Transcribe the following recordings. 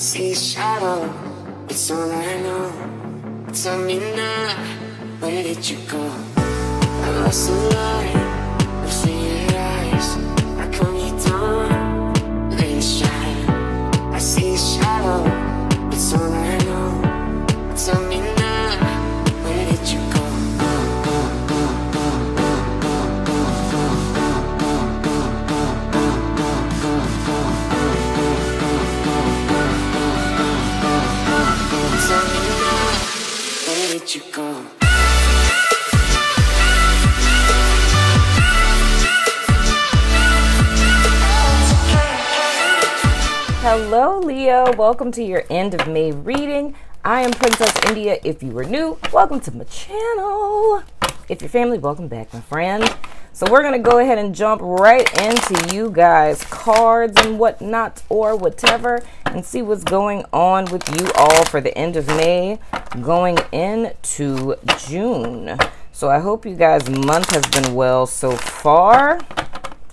See shadow, it's all I know. Tell me now, where did you go? I lost the light, I see your eyes. I calm you down, let it shine. I see shadow, it's all I know. Tell me now, where did you go? Tell me now, where did you go? Hello Leo, welcome to your end of May reading. I am Princess India. If you were new, welcome to my channel. If you're family, welcome back, my friend. So we're going to go ahead and jump right into you guys' cards and whatnot or whatever and see what's going on with you all for the end of May going into June. So I hope you guys' month has been well so far.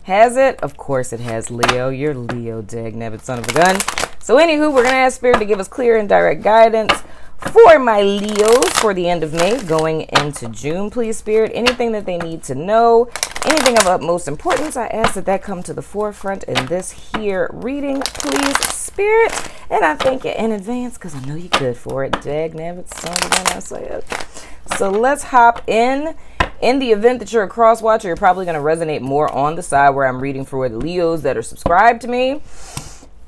Has it? Of course it has, Leo. You're Leo, dagnabbit son of a gun. So anywho, we're going to ask Spirit to give us clear and direct guidance for my Leos for the end of May going into June. Please, Spirit, anything that they need to know, anything of utmost importance, I ask that come to the forefront in this here reading, please, Spirit. And I thank you in advance because I know you're good for it. Dagnabbit son of a gun, I say it. So let's hop in. In the event that you're a cross watcher, you're probably going to resonate more on the side where I'm reading for the Leos that are subscribed to me.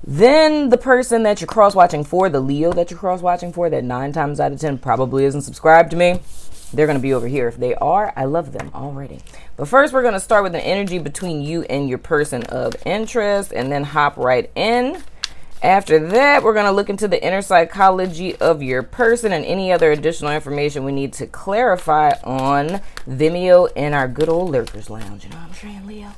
Then the person that you're cross-watching for, the Leo that you're cross-watching for, that 9 times out of 10 probably isn't subscribed to me, they're going to be over here. If they are, I love them already. But first, we're going to start with an energy between you and your person of interest and then hop right in. After that, we're going to look into the inner psychology of your person and any other additional information we need to clarify on Vimeo in our good old Lurkers Lounge. You know what I'm saying, Leo?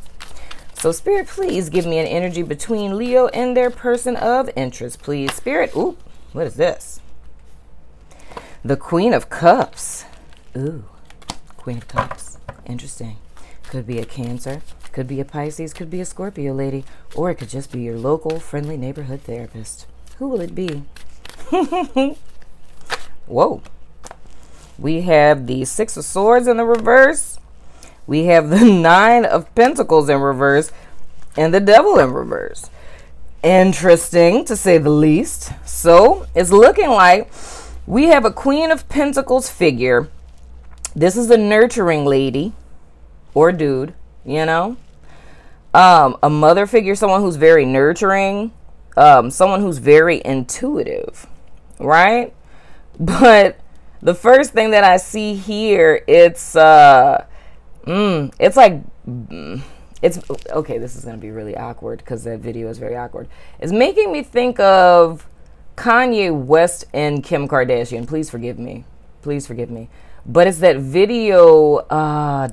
So, Spirit, please give me an energy between Leo and their person of interest, please. Spirit, ooh, what is this? The Queen of Cups. Ooh, Queen of Cups. Interesting. Could be a Cancer, could be a Pisces, could be a Scorpio lady, or it could just be your local friendly neighborhood therapist. Who will it be? Whoa. We have the Six of Swords in the reverse. We have the 9 of Pentacles in reverse and the Devil in reverse. Interesting, to say the least. So, it's looking like we have a Queen of Pentacles figure. This is a nurturing lady or dude, you know. A mother figure, someone who's very nurturing, someone who's very intuitive, right? But the first thing that I see here, it's like, it's okay. This is going to be really awkward because that video is very awkward. It's making me think of Kanye West and Kim Kardashian. Please forgive me. Please forgive me. But it's that video.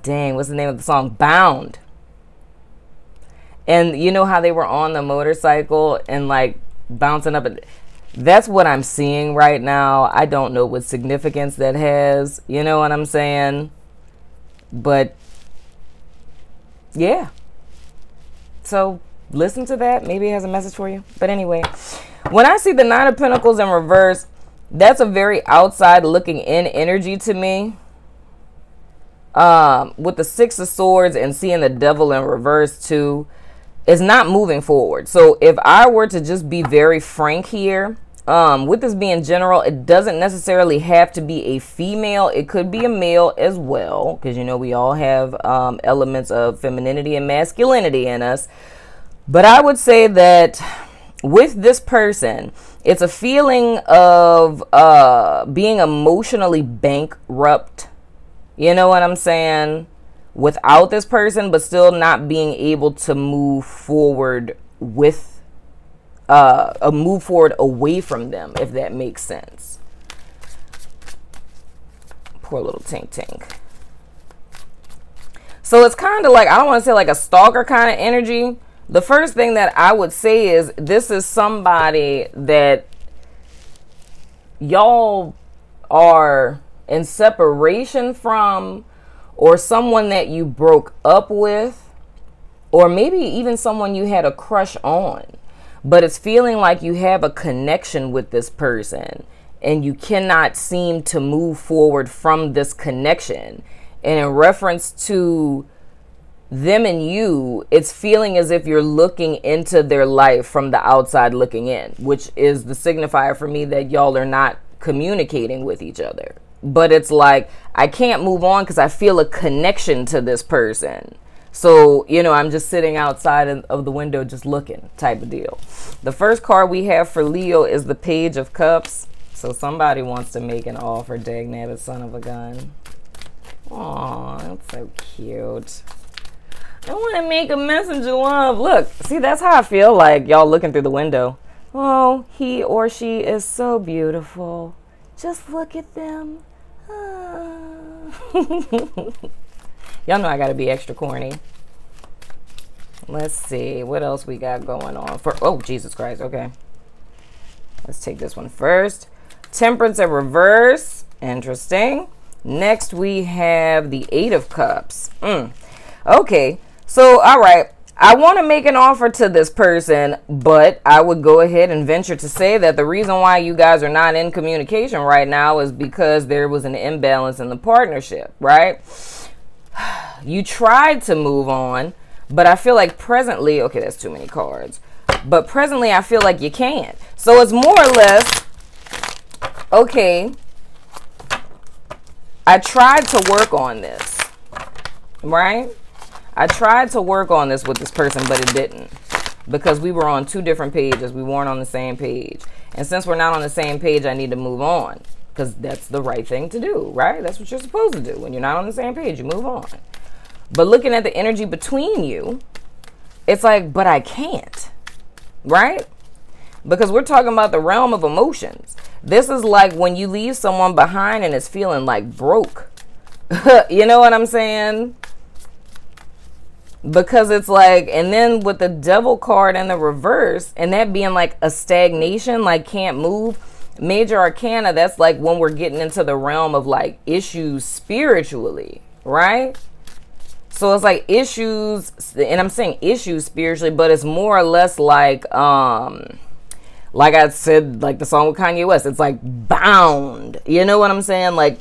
Dang, what's the name of the song? Bound. And you know how they were on the motorcycle and like bouncing up. That's what I'm seeing right now. I don't know what significance that has. You know what I'm saying? But yeah, so listen to that. Maybe it has a message for you. But anyway, when I see the 9 of Pentacles in reverse, that's a very outside looking in energy to me. With the 6 of Swords and seeing the Devil in reverse too, it's not moving forward. So if I were to just be very frank here, with this being general, it doesn't necessarily have to be a female. It could be a male as well, because you know we all have elements of femininity and masculinity in us. But I would say that with this person, it's a feeling of being emotionally bankrupt. You know what I'm saying? Without this person, but still not being able to move forward with move forward away from them, if that makes sense. Poor little Tink Tink. So it's kind of like, I don't want to say like a stalker kind of energy. The first thing that I would say is this is somebody that y'all are in separation from, or someone that you broke up with, or maybe even someone you had a crush on. but it's feeling like you have a connection with this person and you cannot seem to move forward from this connection. And in reference to them and you, it's feeling as if you're looking into their life from the outside looking in, which is the signifier for me that y'all are not communicating with each other. But it's like, I can't move on because I feel a connection to this person. So, you know, I'm just sitting outside of the window just looking type of deal. The first card we have for Leo is the Page of Cups. So somebody wants to make an offer, dagnabbit son of a gun. Aw, that's so cute. I want to make a message of love. Look, see, that's how I feel like y'all looking through the window. Oh, he or she is so beautiful. Just look at them. Y'all know I gotta be extra corny. Let's see what else we got going on for. Oh, Jesus Christ. Okay, let's take this one first. Temperance in reverse. Interesting. Next we have the Eight of Cups. Okay, so all right, I want to make an offer to this person, but I would go ahead and venture to say that the reason why you guys are not in communication right now is because there was an imbalance in the partnership, right? You tried to move on, but I feel like presently, okay, that's too many cards, but presently I feel like you can't. So it's more or less, okay, I tried to work on this, right? I tried to work on this with this person, but it didn't, because we were on two different pages. We weren't on the same page. And since we're not on the same page, I need to move on, because that's the right thing to do, right? That's what you're supposed to do. When you're not on the same page, you move on. But looking at the energy between you, it's like, but I can't, right? Because we're talking about the realm of emotions. This is like when you leave someone behind and it's feeling like broke. You know what I'm saying? Because it's like, and then with the Devil card in the reverse, and that being like a stagnation, like can't move. Major Arcana, that's like when we're getting into the realm of like issues spiritually, right? So it's like issues, and I'm saying issues spiritually, but it's more or less like I said, like the song with Kanye West, it's like bound. You know what I'm saying? Like,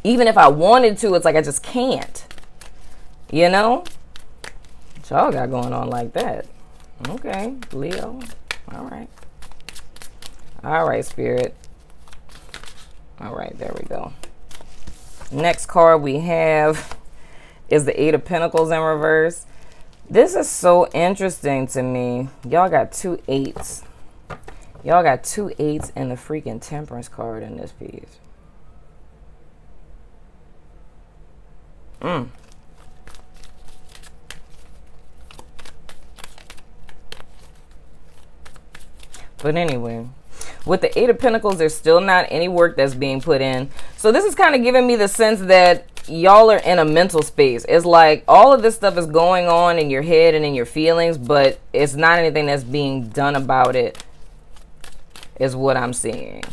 even if I wanted to, it's like I just can't. You know? What y'all got going on like that? Okay, Leo. All right. All right, Spirit. All right, there we go. Next card we have is the Eight of Pentacles in reverse. This is so interesting to me. Y'all got two eights. Y'all got two eights and the freaking Temperance card in this piece. But anyway, with the Eight of Pentacles, there's still not any work that's being put in. So this is kind of giving me the sense that y'all are in a mental space. It's like all of this stuff is going on in your head and in your feelings, but it's not anything that's being done about it, is what I'm seeing.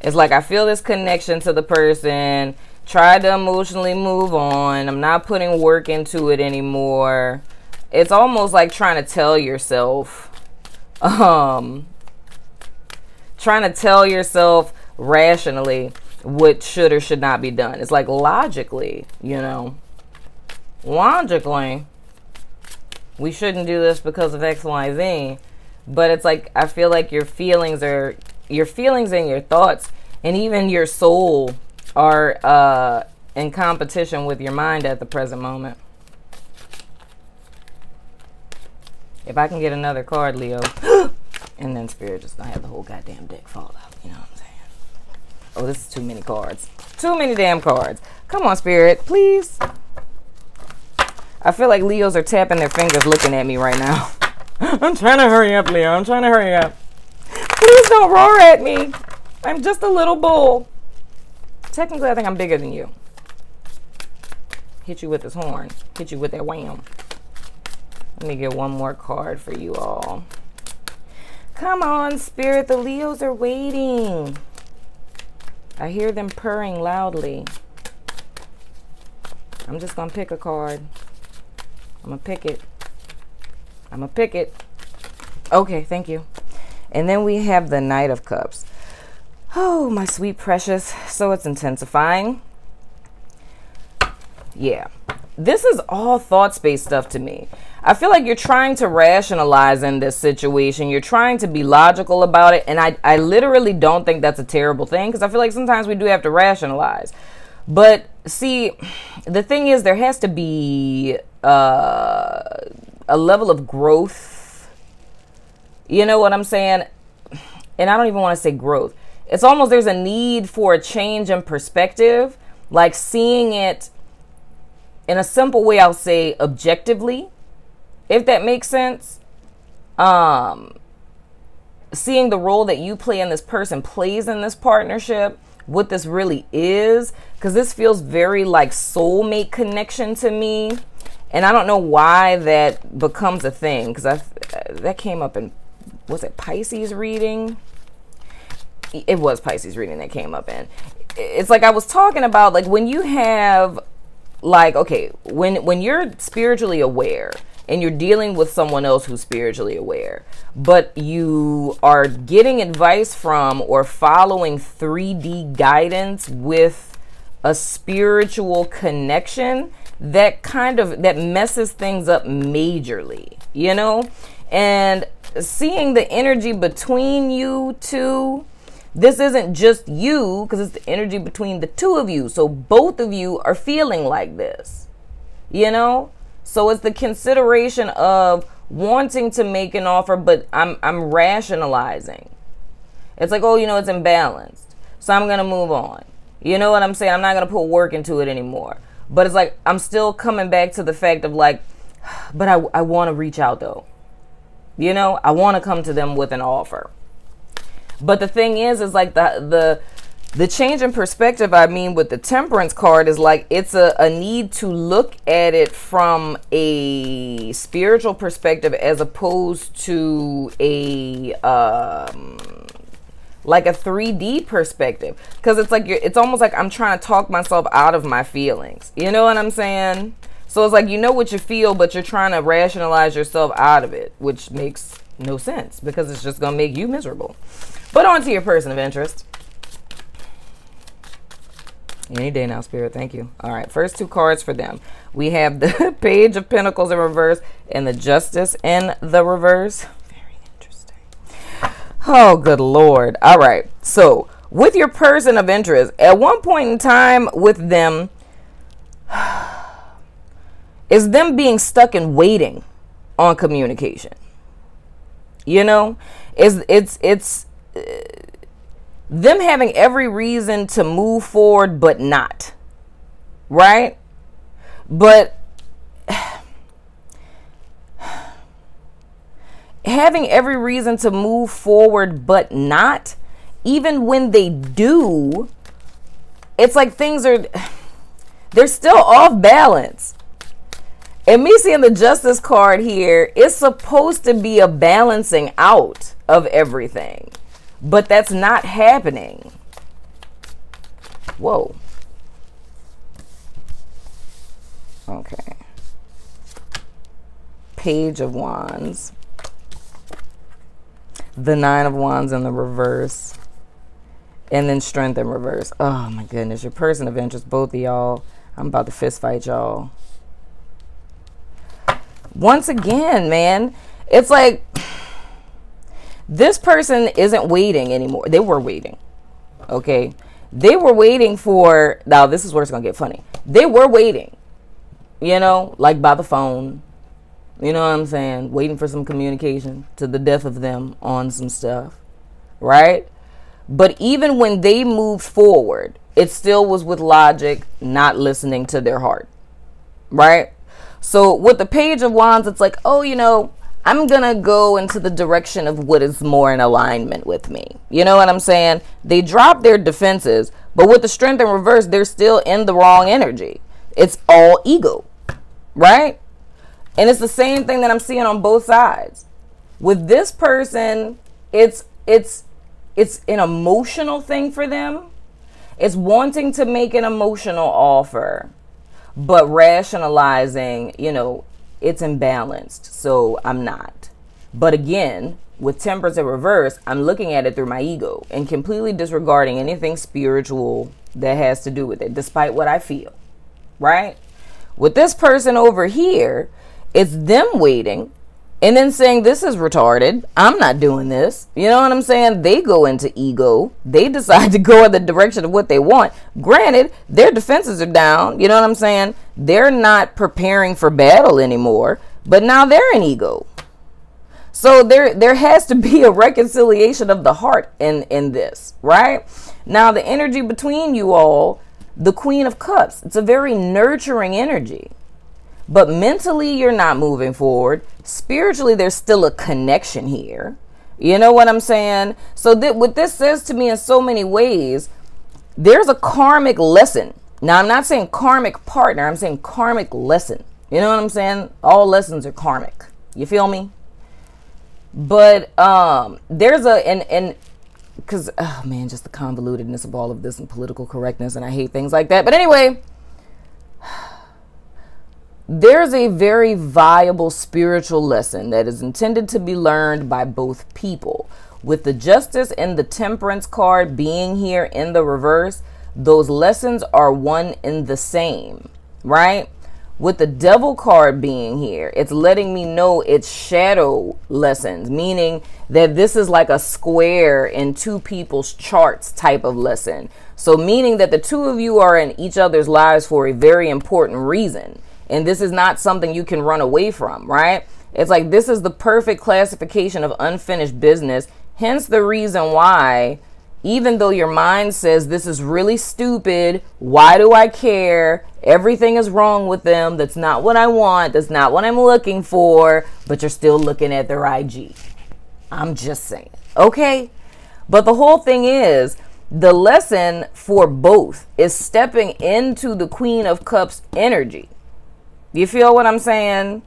It's like I feel this connection to the person, try to emotionally move on. I'm not putting work into it anymore. It's almost like trying to tell yourself, trying to tell yourself rationally what should or should not be done. It's like logically, you know, logically, we shouldn't do this because of X, Y, Z. But it's like, I feel like your feelings and your thoughts and even your soul are in competition with your mind at the present moment. If I can get another card, Leo. And then Spirit just gonna have the whole goddamn deck fall out. You know what I'm saying? Oh, this is too many cards. Too many damn cards. Come on, Spirit, please. I feel like Leos are tapping their fingers looking at me right now. I'm trying to hurry up, Leo. I'm trying to hurry up. Please don't roar at me. I'm just a little bull. Technically, I think I'm bigger than you. Hit you with this horn. Hit you with that wham. Let me get one more card for you all. Come on, Spirit. The Leos are waiting. I hear them purring loudly. I'm just going to pick a card. I'm going to pick it. I'm going to pick it. Okay, thank you. And then we have the Knight of Cups. Oh, my sweet precious. So it's intensifying. Yeah. This is all thought space stuff to me. I feel like you're trying to rationalize in this situation. You're trying to be logical about it. And I literally don't think that's a terrible thing, because I feel like sometimes we do have to rationalize. But see, the thing is, there has to be a level of growth. You know what I'm saying? And I don't even want to say growth. It's almost, there's a need for a change in perspective, like seeing it in a simple way. I'll say objectively, if that makes sense. Seeing the role that you play and this person plays in this partnership, what this really is, because this feels very like soulmate connection to me. And I don't know why that becomes a thing, because that came up in, was it Pisces reading? It was Pisces reading that came up in. It's like I was talking about, like when you have, like, okay, when you're spiritually aware and you're dealing with someone else who's spiritually aware, but you are getting advice from or following 3D guidance with a spiritual connection, that messes things up majorly, you know? And seeing the energy between you two, this isn't just you, because it's the energy between the two of you. So both of you are feeling like this, you know? So it's the consideration of wanting to make an offer, but I'm rationalizing. It's like, oh, you know, it's imbalanced, so I'm going to move on. You know what I'm saying? I'm not going to put work into it anymore. But it's like, I'm still coming back to the fact of like, but I want to reach out though. You know, I want to come to them with an offer. But the thing is like the change in perspective, I mean, with the Temperance card is like, it's a need to look at it from a spiritual perspective as opposed to a like a 3D perspective. Because it's like, it's almost like I'm trying to talk myself out of my feelings. You know what I'm saying? So it's like, you know what you feel, but you're trying to rationalize yourself out of it, which makes no sense, because it's just going to make you miserable. But on to your person of interest. Any day now, Spirit. Thank you. All right. First two cards for them. We have the Page of Pentacles in reverse and the Justice in the reverse. Very interesting. Oh, good Lord. All right. So with your person of interest, at one point in time with them, is them being stuck and waiting on communication. You know, it's them having every reason to move forward, but not, right? But having every reason to move forward, but not, even when they do, it's like they're still off balance. And me seeing the Justice card here, it's supposed to be a balancing out of everything. But that's not happening. Whoa. Okay. Page of Wands. The Nine of Wands in the reverse. And then Strength in reverse. Oh my goodness. Your person of interest, both of y'all. I'm about to fist fight y'all. Once again, man, it's like this person isn't waiting anymore. They were waiting. Okay. They were waiting for, now this is where it's going to get funny. They were waiting, you know, like by the phone. You know what I'm saying? Waiting for some communication to the death of them on some stuff. Right? But even when they moved forward, it still was with logic, not listening to their heart. Right? So with the Page of Wands, it's like, oh, you know, I'm going to go into the direction of what is more in alignment with me. You know what I'm saying? They drop their defenses, but with the Strength in reverse, they're still in the wrong energy. It's all ego, right? And it's the same thing that I'm seeing on both sides. With this person, it's an emotional thing for them. It's wanting to make an emotional offer, but rationalizing, you know, it's imbalanced, so I'm not. But again, with Temperance in reverse, I'm looking at it through my ego and completely disregarding anything spiritual that has to do with it, despite what I feel, right? With this person over here, it's them waiting and then saying, this is retarded. I'm not doing this. You know what I'm saying? They go into ego. They decide to go in the direction of what they want. Granted, their defenses are down. You know what I'm saying? They're not preparing for battle anymore, but now they're in ego. So there has to be a reconciliation of the heart in this, right? Now, the energy between you all, the Queen of Cups, it's a very nurturing energy. But mentally, you're not moving forward. Spiritually, there's still a connection here. You know what I'm saying? So what this says to me in so many ways, there's a karmic lesson. Now, I'm not saying karmic partner. I'm saying karmic lesson. You know what I'm saying? All lessons are karmic. You feel me? But there's because, oh man, just the convolutedness of all of this and political correctness, and I hate things like that. But anyway, there's a very viable spiritual lesson that is intended to be learned by both people. With the Justice and the Temperance card being here in the reverse, those lessons are one and the same, right? With the Devil card being here, it's letting me know it's shadow lessons, meaning that this is like a square in two people's charts type of lesson. So meaning that the two of you are in each other's lives for a very important reason. And this is not something you can run away from, right? It's like this is the perfect classification of unfinished business. Hence the reason why, even though your mind says this is really stupid, why do I care? Everything is wrong with them. That's not what I want. That's not what I'm looking for. But you're still looking at their IG. I'm just saying. Okay? But the whole thing is, the lesson for both is stepping into the Queen of Cups energy. You feel what I'm saying?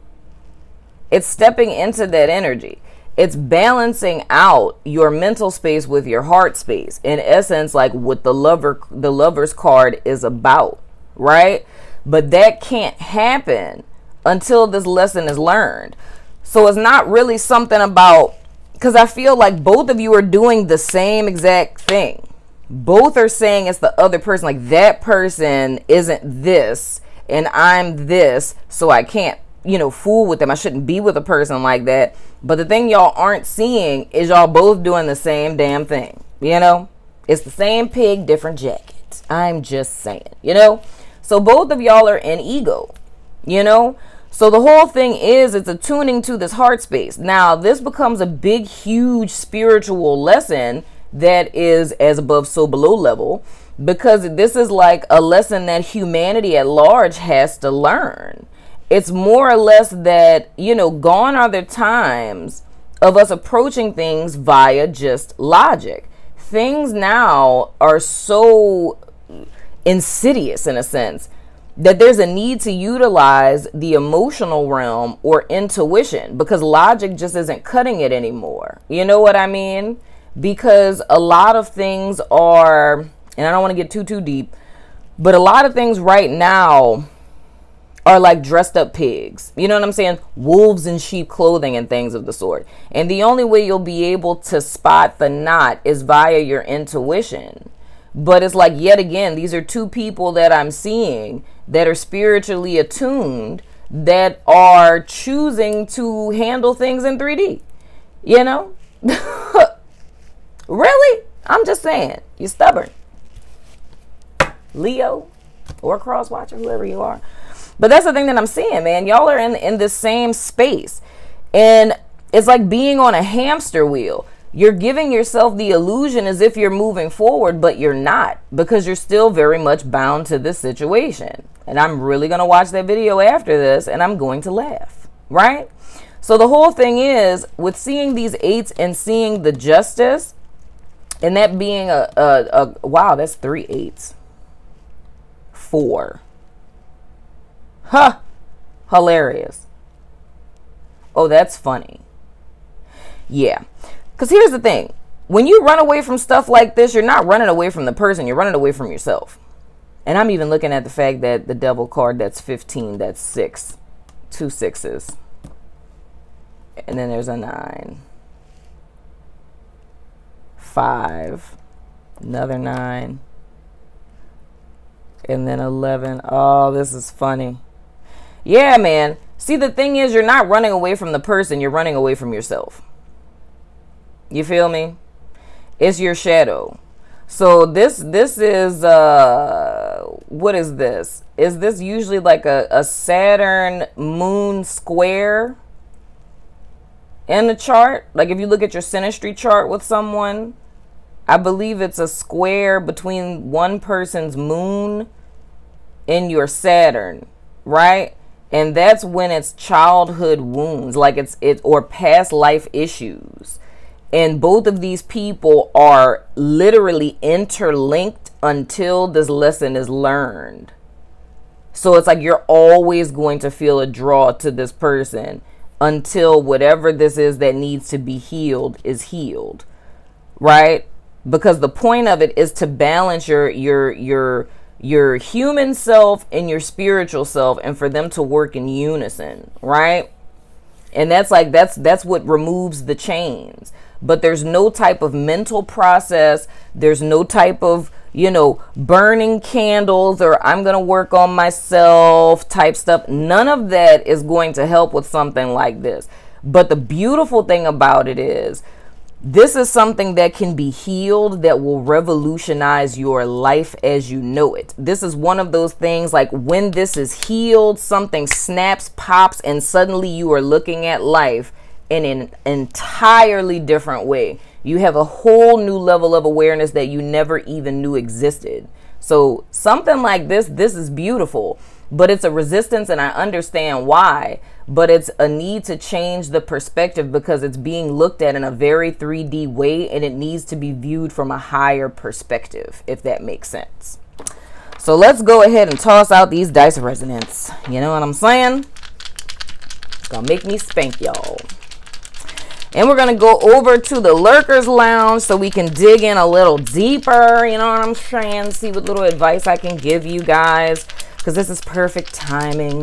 It's stepping into that energy. It's balancing out your mental space with your heart space. In essence, like what the Lover's card is about, right? But that can't happen until this lesson is learned. So it's not really something about, because I feel like both of you are doing the same exact thing. Both are saying it's the other person, like that person isn't this and I'm this, so I can't, fool with them. I shouldn't be with a person like that. But the thing y'all aren't seeing is y'all both doing the same damn thing. It's the same pig, different jacket. I'm just saying, So both of y'all are in ego, So the whole thing is, it's attuning to this heart space. Now, this becomes a big, huge spiritual lesson that is as above, so below level. Because this is like a lesson that humanity at large has to learn. It's more or less that, gone are the times of us approaching things via just logic. Things now are so insidious in a sense that there's a need to utilize the emotional realm or intuition because logic just isn't cutting it anymore. You know what I mean? Because a lot of things are, and I don't want to get too deep, but a lot of things right now are like dressed up pigs. You know what I'm saying? Wolves in sheep clothing and things of the sort. And the only way you'll be able to spot the knot is via your intuition. But it's like, yet again, these are two people that I'm seeing that are spiritually attuned, that are choosing to handle things in 3D. Really? I'm just saying. You're stubborn. Leo or cross watcher, whoever you are. But that's the thing that I'm seeing, man. Y'all are in the same space. And it's like being on a hamster wheel. You're giving yourself the illusion as if you're moving forward, but you're not, because you're still very much bound to this situation. And I'm really going to watch that video after this, and I'm going to laugh, right? So the whole thing is, with seeing these eights and seeing the Justice, and that being wow, that's 3 8s. 4. Huh. Hilarious. Oh, that's funny. Yeah. Because here's the thing. When you run away from stuff like this, you're not running away from the person. You're running away from yourself. And I'm even looking at the fact that the Devil card, that's 15. That's 6. 2 6s. And then there's a 9. 5, another 9, and then 11. Oh, this is funny. Yeah, man. See, the thing is, you're not running away from the person. You're running away from yourself. You feel me? It's your shadow. So this is, what is this? Is this usually like a Saturn moon square in the chart? Like if you look at your synastry chart with someone, I believe it's a square between one person's moon and your Saturn, right? And that's when it's childhood wounds, like it's or past life issues. And both of these people are literally interlinked until this lesson is learned. So it's like you're always going to feel a draw to this person until whatever this is that needs to be healed is healed, right? Because the point of it is to balance your human self and your spiritual self, and for them to work in unison, right? And that's what removes the chains. But there's no type of mental process. There's no type of, burning candles or I'm going to work on myself type stuff. None of that is going to help with something like this. But the beautiful thing about it is, this is something that can be healed, that will revolutionize your life as you know it. This is one of those things, like when this is healed, something snaps, pops, and suddenly you are looking at life in an entirely different way. You have a whole new level of awareness that you never even knew existed. So something like this is beautiful, but it's a resistance, and I understand why. But it's a need to change the perspective because it's being looked at in a very 3D way, and it needs to be viewed from a higher perspective, if that makes sense. So let's go ahead and toss out these dice resonance. You know what I'm saying? It's gonna make me spank y'all. And we're going to go over to the Lurkers Lounge so we can dig in a little deeper. You know what I'm saying? See what little advice I can give you guys. Because this is perfect timing,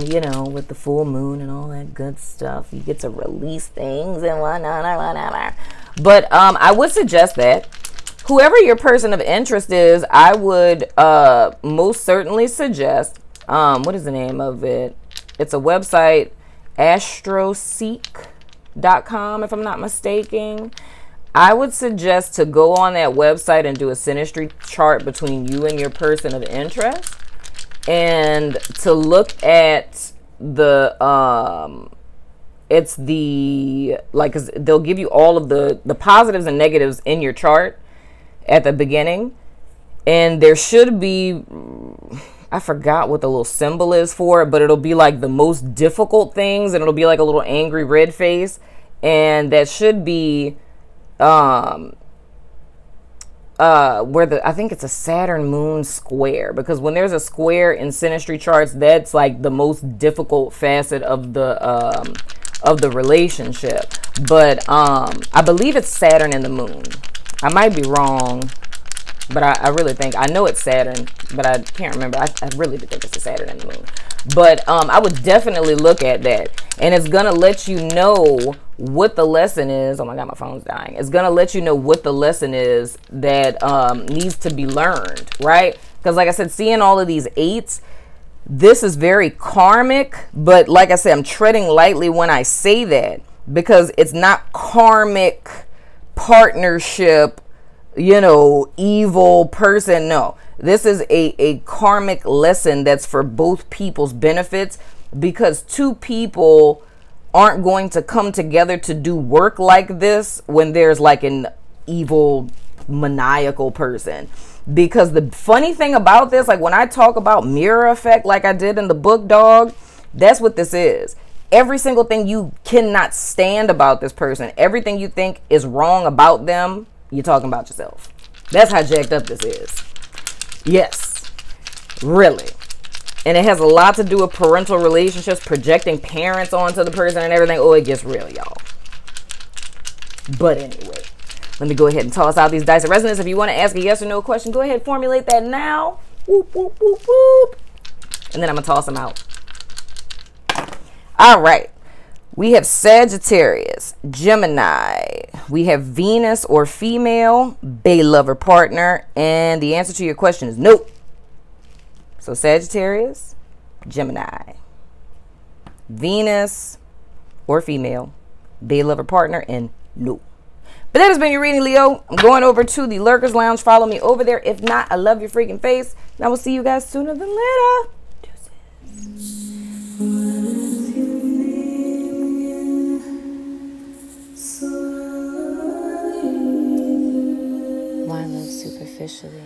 with the full moon and all that good stuff. You get to release things and whatnot. But I would suggest that whoever your person of interest is, I would most certainly suggest, what is the name of it? It's a website, astroseek.com, if I'm not mistaken. I would suggest to go on that website and do a synastry chart between you and your person of interest, and to look at the it's the, like, 'cause they'll give you all of the positives and negatives in your chart at the beginning, and there should be, I forgot what the little symbol is for it, but it'll be like the most difficult things, and it'll be like a little angry red face, and that should be I think it's a Saturn moon square, because when there's a square in synastry charts, that's like the most difficult facet of the relationship. But I believe it's Saturn and the moon. I might be wrong, but I really think, I know it's Saturn, but I can't remember. I really do think it's a Saturn and the moon. But I would definitely look at that, and it's gonna let you know what the lesson is. Oh my God, my phone's dying. It's gonna let you know what the lesson is that needs to be learned, right? Because like I said, seeing all of these 8s, this is very karmic. But like I said, I'm treading lightly when I say that, because it's not karmic partnership, evil person. No, this is a karmic lesson that's for both people's benefits, because 2 people aren't going to come together to do work like this when there's like an evil, maniacal person. Because the funny thing about this, like when I talk about mirror effect, like I did in the book, dog, that's what this is. Every single thing you cannot stand about this person, everything you think is wrong about them, you're talking about yourself. That's how jacked up this is. Yes, really. And it has a lot to do with parental relationships, projecting parents onto the person and everything. Oh, it gets real, y'all. But anyway, let me go ahead and toss out these dice of resonance. If you want to ask a yes or no question, go ahead and formulate that now. Whoop, whoop, whoop, whoop. And then I'm going to toss them out. All right. We have Sagittarius, Gemini. We have Venus or female, bae lover partner. And the answer to your question is nope. So Sagittarius, Gemini, Venus or female, bae lover partner, and nope. But that has been your reading, Leo. I'm going over to the Lurkers Lounge. Follow me over there. If not, I love your freaking face. And I will see you guys sooner than later. Deuces. Why love superficially?